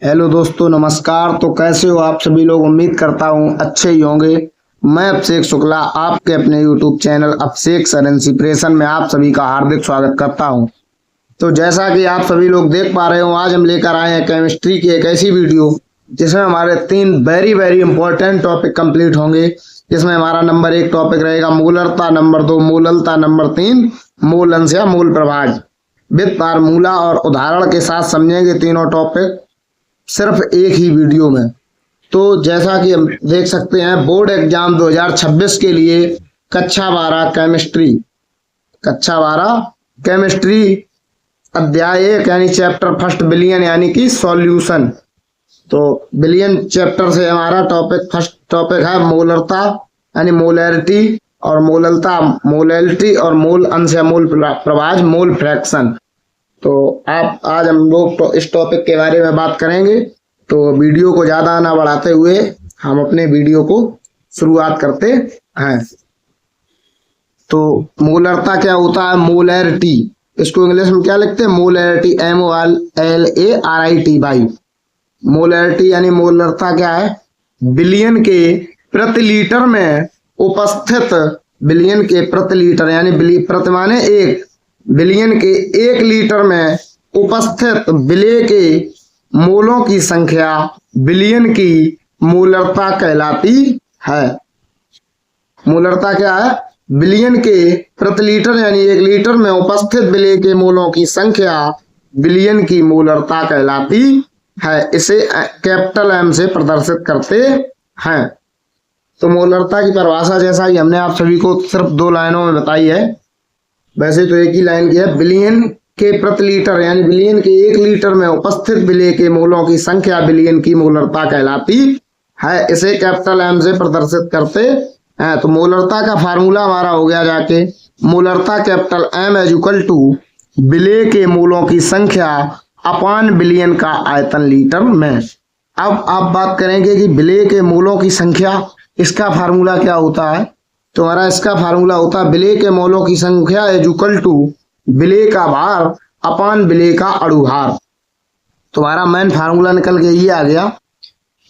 Hello दोस्तों, नमस्कार। तो कैसे हो आप सभी लोग? उम्मीद करता हूँ अच्छे ही होंगे। मैं अभिषेक शुक्ला आपके अपने यूट्यूब चैनल अभिषेक सर इंस्पिरेशन में आप सभी का हार्दिक स्वागत करता हूँ। तो जैसा कि आप सभी लोग देख पा रहे हो, आज हम लेकर आए हैं केमिस्ट्री की एक ऐसी वीडियो जिसमें हमारे 3 very very important topic complete होंगे। जिसमें हमारा नंबर 1 टॉपिक रहेगा मूलरता, नंबर 2 मूललता, नंबर 3 मूल अंश या मूल प्रभाज। विद फार्मूला और उदाहरण के साथ समझेंगे तीनों टॉपिक सिर्फ एक ही वीडियो में। तो जैसा कि हम देख सकते हैं, बोर्ड एग्जाम 2026 के लिए कक्षा 12 केमिस्ट्री अध्याय 1 यानी चैप्टर फर्स्ट बिलियन यानी कि सॉल्यूशन। तो बिलियन चैप्टर से हमारा फर्स्ट टॉपिक है मोलरता यानी मोलैरिटी और मोललता मोलैलिटी और मूल अंश या मूल प्रभाज मूल फ्रैक्शन। तो आप आज हम लोग इस टॉपिक के बारे में बात करेंगे। तो वीडियो को ज्यादा ना बढ़ाते हुए हम अपने वीडियो को शुरुआत करते हैं। तो मोलरता क्या होता है? मोलैरिटी, इसको इंग्लिश में क्या लिखते हैं? मोलैरिटी, MOLLARIT भाई। मोलैरिटी यानी मोलरता क्या है? बिलियन के प्रति लीटर में उपस्थित, बिलियन के प्रति लीटर यानी प्रति माने 1, बिलियन के 1 लीटर में उपस्थित विलेय के मोलों की संख्या बिलियन की मोलरता कहलाती है। मोलरता क्या है? बिलियन के प्रति लीटर यानी 1 लीटर में उपस्थित विलेय के मोलों की संख्या बिलियन की मोलरता कहलाती है। इसे कैपिटल M से प्रदर्शित करते हैं। तो मोलरता की परिभाषा जैसा कि हमने आप सभी को सिर्फ 2 लाइनों में बताई है, वैसे तो एक ही लाइन की है। बिलियन के प्रति लीटर यानी बिलियन के 1 लीटर में उपस्थित विलेय के मोलों की संख्या बिलियन की मोलरता कहलाती है। इसे कैपिटल M से प्रदर्शित करते हैं। तो मोलरता का फार्मूला हमारा हो गया जाके मोलरता capital M is equal to विलेय के मोलों की संख्या अपान बिलियन का आयतन लीटर में। अब आप बात करेंगे कि विलेय के मोलों की संख्या, इसका फार्मूला क्या होता है? तो हमारा इसका फार्मूला होता है विलेय के मोलों की संख्या इज इक्वल टू विलेय का भार अपान विलेय का अणुभार। तुम्हारा मेन फार्मूला निकल के ये आ गया,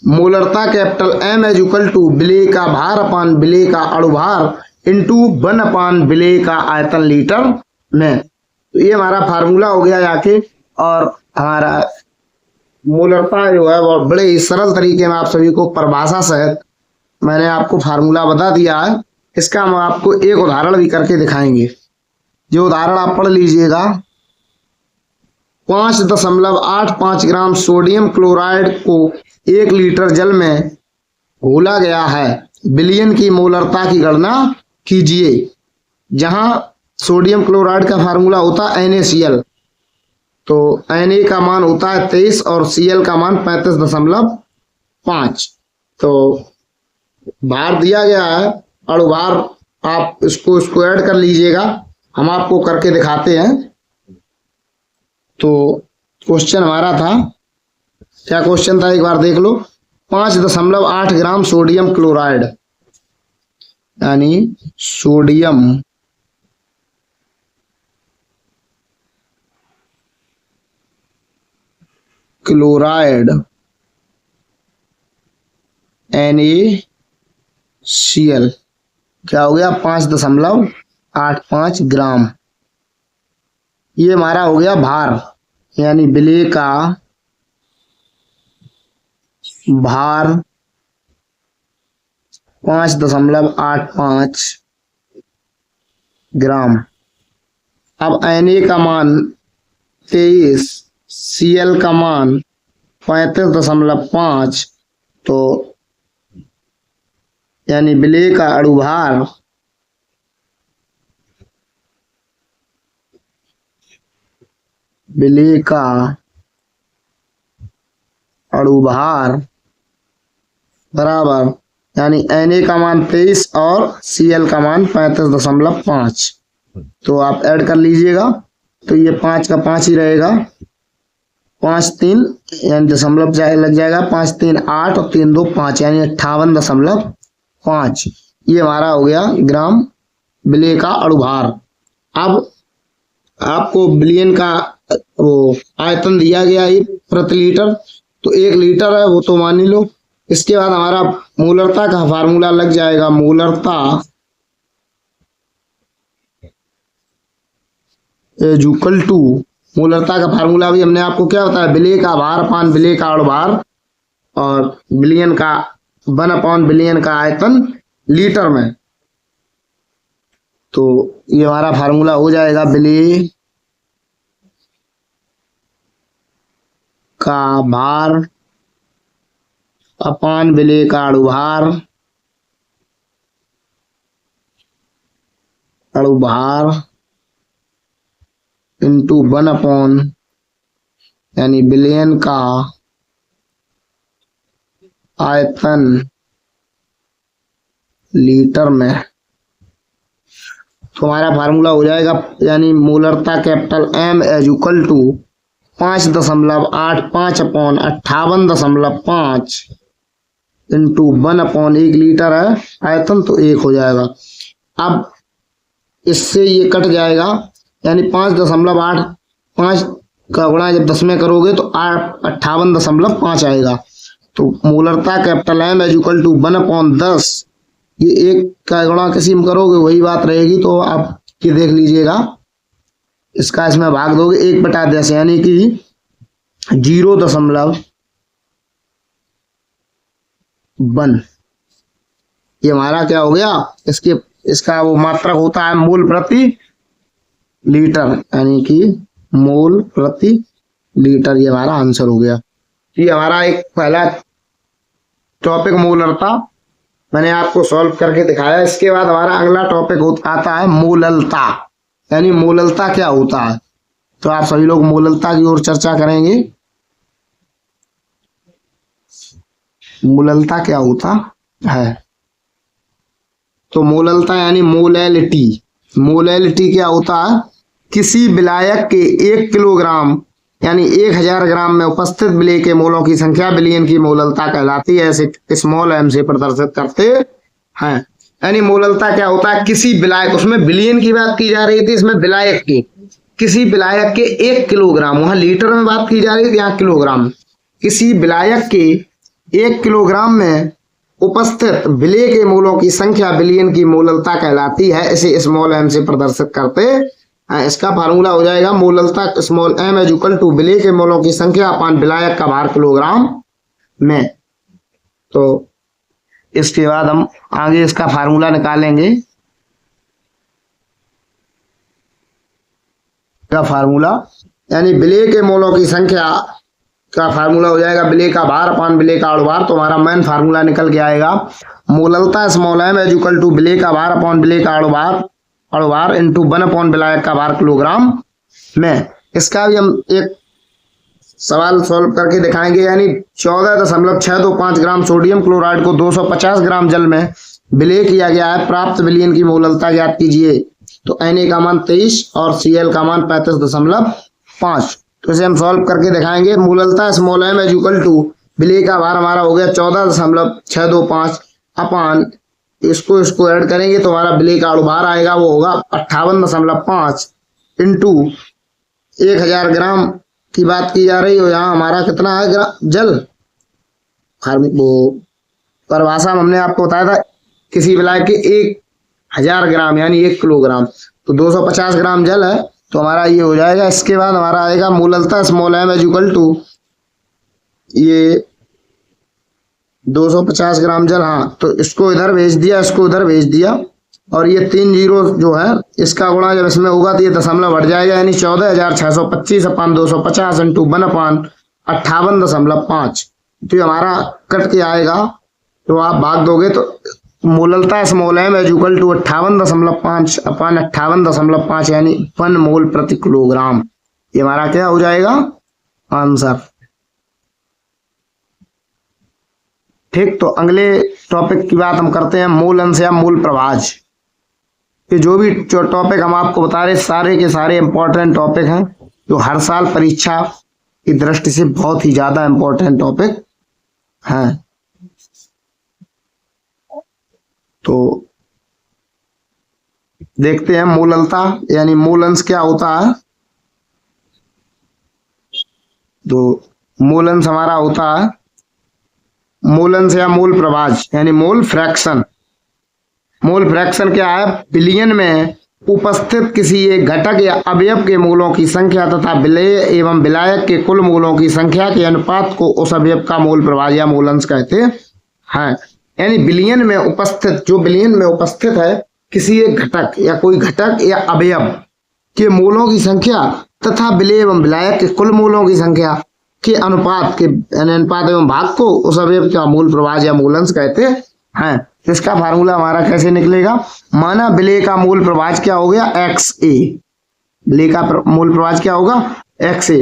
मोलरता capital M is equal to विलेय का भार अपान विलेय का अणुभार इंटू 1 अपान विलेय का आयतन लीटर में। तो ये हमारा फार्मूला हो गया जाके। और हमारा मोलरता जो है वो बड़े ही सरल तरीके में आप सभी को परिभाषा सहित मैंने आपको फार्मूला बता दिया है। इसका हम आपको एक उदाहरण भी करके दिखाएंगे। जो उदाहरण आप पढ़ लीजिएगा, 5.85 ग्राम सोडियम क्लोराइड को 1 लीटर जल में घोला गया है। बिलियन की मोलरता की गणना कीजिए। जहां सोडियम क्लोराइड का फार्मूला होता है NaCl, तो Na का मान होता है 23 और Cl का मान 35.5। तो भार दिया गया है, अणुभार आप इसको ऐड कर लीजिएगा। हम आपको करके दिखाते हैं। तो क्वेश्चन हमारा था, क्या क्वेश्चन था एक बार देख लो। 5.8 ग्राम सोडियम क्लोराइड यानी सोडियम क्लोराइड NaCl क्या हो गया? 5.85 ग्राम। ये हमारा हो गया भार यानी विलेय का भार 5.85 ग्राम। अब Na का मान 23, Cl का मान 35.5, तो यानी विलेय का अणुभार बराबर यानी Na का मान 23 और Cl का मान 35.5। तो आप ऐड कर लीजिएगा। तो ये 5 का 5 ही रहेगा, 5 3 यानी दशमलव लग जाएगा, 5 3 8 और 3 2 5 यानी 58.5। ये हमारा हो गया ग्राम विलेय का अणुभार। अब आपको बिलियन का वो आयतन दिया गया है प्रति लीटर, तो 1 लीटर है, वो तो मान ही लो। इसके बाद हमारा मोलरता का फार्मूला लग जाएगा। मोलरता इज इक्वल टू, मोलरता का फार्मूला भी हमने आपको क्या बताया, विलेय का भार अपान विलेय का भार, और बिलियन का 1/बिलियन का आयतन लीटर में। तो ये हमारा फार्मूला हो जाएगा, विलेय का भार अपान विलेय का अणुभार इंटू 1 यानी बिलियन का आयतन लीटर में। तो हमारा फार्मूला हो जाएगा, यानी मोलरता capital M is equal to 5.85/58.5 into 1 litre है आयतन, तो 1 हो जाएगा। अब इससे ये कट जाएगा, यानी 5.85 का गुणा जब 10 में करोगे तो 58.5 आएगा। तो मोलरता capital M is equal to 1/10, ये 1 का गुणा किसी में करोगे वही बात रहेगी। तो आप ये देख लीजिएगा, इसका इसमें भाग दोगे 1/10, यानी कि 0.1। ये हमारा क्या हो गया, इसका वो मात्रक होता है मोल प्रति लीटर, यानी कि मोल प्रति लीटर। ये हमारा आंसर हो गया। ये हमारा एक पहला टॉपिक मोलरता मैंने आपको सॉल्व करके दिखाया। इसके बाद हमारा अगला टॉपिक आता है मोललता, यानी मोललता क्या होता है। तो आप सभी लोग मोललता की ओर चर्चा करेंगे। मोललता क्या होता है, तो मोललता यानी मोलैलिटी। मोलैलिटी क्या होता है, किसी विलायक के 1 किलोग्राम यानी 1000 ग्राम में उपस्थित विलेय के मोलों की संख्या विलियन की मोललता कहलाती है। ऐसे स्मॉल m से प्रदर्शित करते हैं। यानी मोललता क्या होता है, किसी विलायक, उसमें विलियन की बात की जा रही थी, इसमें विलायक की, किसी विलायक के 1 किलोग्राम, वहां लीटर में बात की जा रही थी, यहाँ किलोग्राम। किसी विलायक के 1 किलोग्राम में उपस्थित विलेय के मोलों की संख्या विलियन की मोललता कहलाती है। इसे स्मॉल m से प्रदर्शित करते हैं। इसका फार्मूला हो जाएगा, मोललता small m is equal to विलेय के मोलों की संख्या अपान विलायक का भार किलोग्राम में। तो इसके बाद हम आगे इसका फार्मूला निकालेंगे। का फार्मूला यानी विलेय के मोलों की संख्या का फार्मूला हो जाएगा, विलेय का भार अपान विलेय का अणुभार। तो हमारा मेन फार्मूला निकल के आएगा, मोललता small m is equal to विलेय का भार अपान विलेय का अणुभार इंटू 1 विलायक का भार किलोग्राम में। इसका भी हम एक सवाल सॉल्व करके दिखाएंगे। यानी 14.625 ग्राम सोडियम क्लोराइड को 250 ग्राम जल में विलेय किया गया है। प्राप्त विलियन की मोललता ज्ञात कीजिए। तो Na का मान 23 और Cl का मान 35.5। तो इसे हम सॉल्व करके दिखाएंगे। मोललता small m is equal to विलेय का भार हमारा हो गया 14.625 अपान, इसको ऐड करेंगे तो हमारा विलेय का अणुभार आएगा, वो होगा 58.5 इंटू 1000 ग्राम की बात की जा रही हो। यहाँ हमारा कितना है जल, वो परिभाषा हमने आपको बताया था, किसी विलायक के 1000 ग्राम यानी 1 किलोग्राम, तो 250 ग्राम जल है, तो हमारा ये हो जाएगा। इसके बाद हमारा आएगा मोललता small m is equal to ये 250 ग्राम जल, हाँ, तो इसको इधर भेज दिया, इसको उधर भेज दिया, और ये 3 जीरो जो है इसका गुणा जब इसमें होगा तो ये दशमलव बढ़ जाएगा, यानी 14,625 अपान 250 इंटू 1/58.5। तो ये हमारा कट के आएगा। तो आप भाग दोगे तो मोललता small m is equal to 58.5 upon 58.5 यानी 1 मोल प्रति किलोग्राम। ये हमारा क्या हो जाएगा आंसर। ठीक, तो अगले टॉपिक की बात हम करते हैं मोल अंश या मोल प्रभाज। ये जो टॉपिक हम आपको बता रहे सारे के सारे इंपॉर्टेंट टॉपिक हैं, जो हर साल परीक्षा की दृष्टि से बहुत ही ज्यादा इंपॉर्टेंट टॉपिक हैं। तो देखते हैं मोललता यानी मोल अंश क्या होता है। तो मोलंस हमारा होता है मोलंस या मोल प्रभाज यानी मोल फ्रैक्शन। मोल फ्रैक्शन क्या है? बिलियन में उपस्थित किसी एक घटक या अवयव के मोलों की संख्या तथा विलेय एवं विलायक के कुल मोलों की संख्या के अनुपात को उस अवयव का मोल प्रभाज या मोलंस कहते हैं। यानी बिलियन में उपस्थित, जो बिलियन में उपस्थित है किसी एक घटक या कोई घटक या अवयव के मोलों की संख्या तथा विलेय एवं विलायक के कुल मोलों की संख्या के अनुपात एवं भाग को उस अवयव का मूल प्रभाज या मोलंस कहते हैं। इसका फार्मूला हमारा कैसे निकलेगा? माना विलेय का मूल प्रभाज क्या हो गया? XA। विलेय का मूल प्रभाज क्या होगा? XA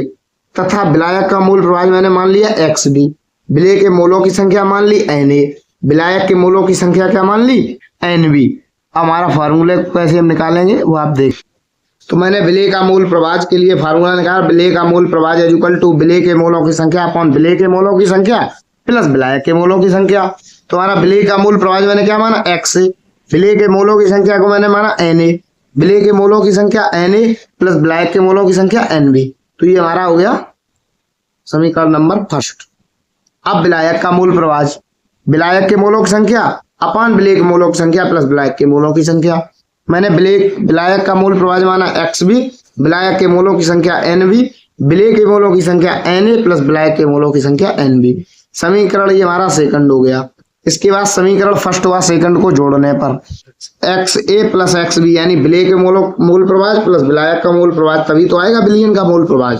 तथा विलायक का मूल प्रभाज मैंने मान लिया XB। विलेय के मोलों की संख्या मान ली Na, विलायक के मोलों की संख्या क्या मान ली? NB। हमारा फार्मूले को कैसे हम निकालेंगे वो आप देख। तो मैंने विलेय का मूल प्रभाज के लिए फार्मूला निकाला। विलेय का मूल प्रभाज इज इक्वल टू विलेय के मोलों की संख्या अपॉन विलेय के मोलों की संख्या प्लस विलायक के मोलों की संख्या। तो हमारा विलेय का मूल प्रभाज मैंने क्या माना? XA। विलेय के मोलों की संख्या को मैंने माना Na। विलेय के मोलों की संख्या Na प्लस विलायक के मोलों की संख्या NB। तो ये हमारा हो गया समीकरण नंबर फर्स्ट। अब विलायक का मूल प्रभाज, विलायक के मोलों की संख्या अपान विलेय के मोलों की संख्या प्लस विलायक के मोलों की संख्या। मैंने विलायक का मूल प्रभाज माना XB, विलायक के मोलों की संख्या NB, विलेय के मोलों की संख्या Na प्लस विलायक के मोलों की संख्या NB। समीकरण ये हमारा सेकंड हो गया। इसके बाद समीकरण फर्स्ट व सेकंड को जोड़ने पर XA प्लस XB यानी विलेय के मूल प्रभाज प्लस विलायक का मूल प्रभाज, तभी तो आएगा बिलियन का मूल प्रभाज।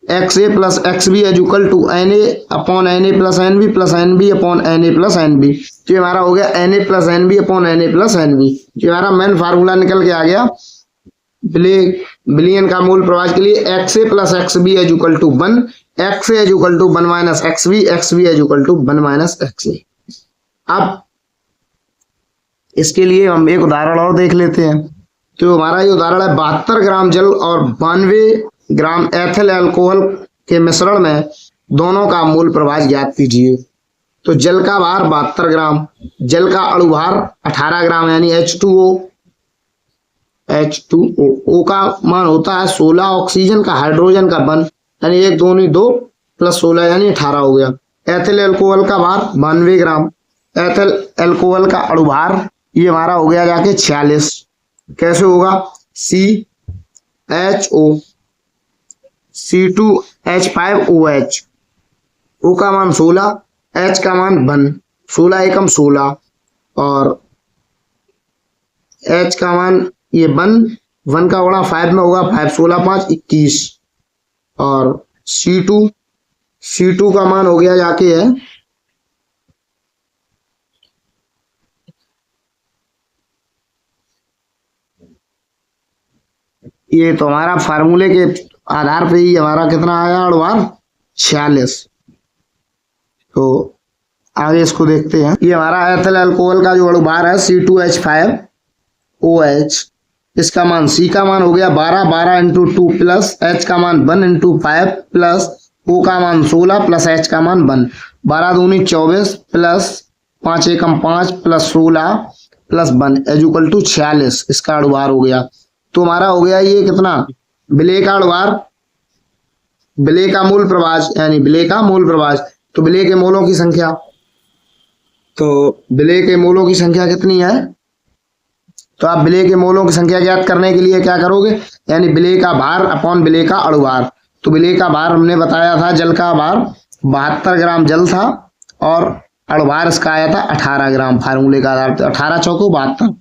XA plus XB is equal to Na upon Na plus NB plus NB upon Na plus NB। तो ये हमारा हो गया Na plus NB upon Na plus NB। ये हमारा मेन फार्मूला निकल के आ गया बिलियन का मूल प्रभाज के लिए। XA plus XB is equal to 1, XA is equal to 1 minus XB, XB is equal to 1 minus XA। अब इसके लिए हम एक उदाहरण और देख लेते हैं। तो हमारा ये उदाहरण है 72 ग्राम जल और 92 ग्राम एथिल अल्कोहल के मिश्रण में दोनों का मूल प्रभाज ज्ञात कीजिए। तो जल का भार 72 ग्राम, जल का अणु भार 18 ग्राम यानी H2O। O का मान होता है 16, ऑक्सीजन का हाइड्रोजन का बन यानी 1 2 2 प्लस 16 यानी 18 हो गया। एथिल अल्कोहल का भार 92 ग्राम, एथिल अल्कोहल का अणु भार ये हमारा हो गया जाके 46। कैसे होगा? CHO C2H5OH। O का मान 16, H का मान 1, 16 एकम 16 और H का मान ये 1 का गुणा 5 में होगा 5 16 5 21 और C2 का मान हो गया जाके है ये, तो हमारा फार्मूले के आधार पे ही हमारा कितना आया अणुभार 46। तो आगे इसको देखते हैं। ये हमारा एथिल अल्कोहल का जो अणुभार है C2H5OH, इसका मान C का मान हो गया 12 इंटू 2 प्लस H का मान 1 इंटू 5 प्लस O का मान 16 प्लस H का मान 1, 12 दूनी 24 प्लस 5 एकम 5 plus 16 plus 1 is equal to 46। इसका अणुभार हो गया। तो हमारा हो गया ये कितना? विलेय का अणुभार, विलेय का मूल प्रभाज यानी विलेय का मूल प्रभाज। तो विलेय के मोलों की संख्या, तो विलेय के मोलों की संख्या कितनी है? तो आप विलेय के मोलों की संख्या ज्ञात करने के लिए क्या करोगे? यानी विलेय का भार अपॉन विलेय का अणुभार। तो विलेय का भार हमने बताया था, जल का भार 72 ग्राम जल था और अणुभार इसका आया था 18 ग्राम। फार्मूले का आधार 18 चौको 72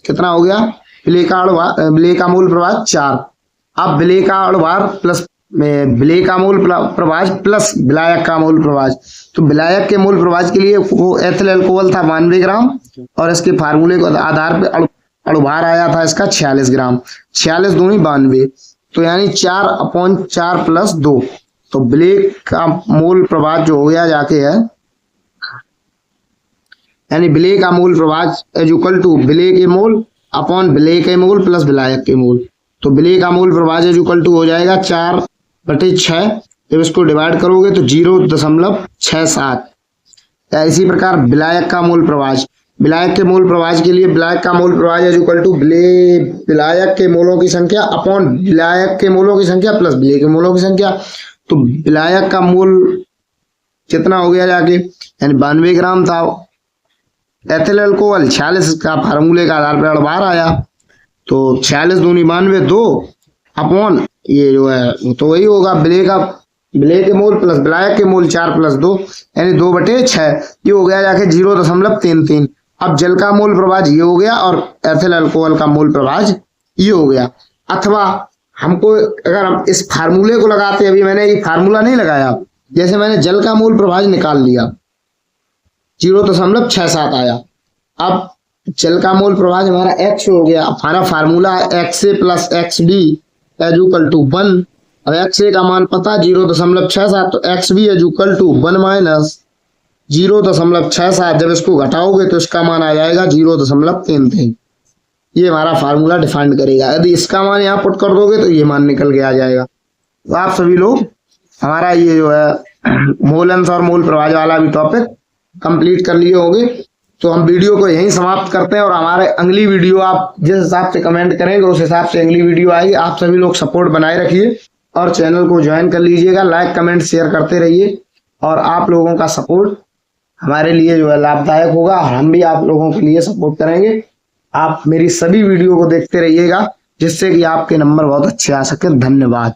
कितना हो गया? विलेय का अणुभार, विलेय का मूल प्रभाज 4। अब विलेय का अणुभार प्लस विलेय का मूल प्रभाज प्लस विलायक का मूल प्रभाज। तो विलायक के मूल प्रभाज के लिए वो एथिल अल्कोहल था 92 ग्राम और इसके फार्मूले के आधार पे अणुभार आया था इसका 46 ग्राम। 46 दूनी 92, तो यानी 4/4 प्लस 2। तो विलेय का मूल प्रभाज जो हो गया जाके है यानी विलेय का मूल प्रभाज इज इक्वल टू विलेय के मोल अपॉन विलेय के मोल प्लस विलायक के मोल। तो विलेय का मूल प्रभाज इज इक्वल टू हो जाएगा 4/6। जब इसको डिवाइड करोगे तो 0.67। या इसी प्रकार विलायक का मूल प्रभाज, विलायक के मूल प्रभाज के लिए विलायक का मूल प्रभाज इज इक्वल टू विलायक के मोलों की संख्या अपॉन विलायक के मोलों की संख्या प्लस विलेय के मोलों की संख्या। तो विलायक का मोल कितना हो गया जाके, यानी 92 ग्राम था। एथिल अल्कोहल 46 का फार्मूले का आधार पर 12 आया, तो 46 दूनी 92, 2 अपॉन ये जो है तो वही होगा विलेय के मोल प्लस विलायक के मोल 4 + 2 यानी 2/6, ये हो गया जाके 0.33। अब जल का मोल प्रभाज ये हो गया और एथिल अल्कोहल का मोल प्रभाज ये हो गया। अथवा हमको अगर हम इस फार्मूले को लगाते, अभी मैंने ये फार्मूला नहीं लगाया, जैसे मैंने जल का मोल प्रभाज निकाल लिया 0.67 आया। अब जल का मोल प्रभाज हमारा x हो गया। अब हमारा फार्मूला है XA + XB = 1। अब XA का मान पता 0.67, तो XB = 1 - 0.67। जब इसको घटाओगे तो इसका मान आ जाएगा 0.33। ये हमारा फार्मूला डिफाइन करेगा। यदि इसका मान यहाँ पुट कर दोगे तो ये मान निकल के आ जाएगा। तो आप सभी लोग हमारा ये जो है मोल अंश और मोल प्रभाज वाला भी टॉपिक कंप्लीट कर लिए होंगे। तो हम वीडियो को यहीं समाप्त करते हैं और हमारे अगली वीडियो आप जिस हिसाब से कमेंट करेंगे उस हिसाब से अगली वीडियो आएगी। आप सभी लोग सपोर्ट बनाए रखिए और चैनल को ज्वाइन कर लीजिएगा, लाइक कमेंट शेयर करते रहिए। और आप लोगों का सपोर्ट हमारे लिए जो है लाभदायक होगा, हम भी आप लोगों के लिए सपोर्ट करेंगे। आप मेरी सभी वीडियो को देखते रहिएगा जिससे कि आपके नंबर बहुत अच्छे आ सके। धन्यवाद।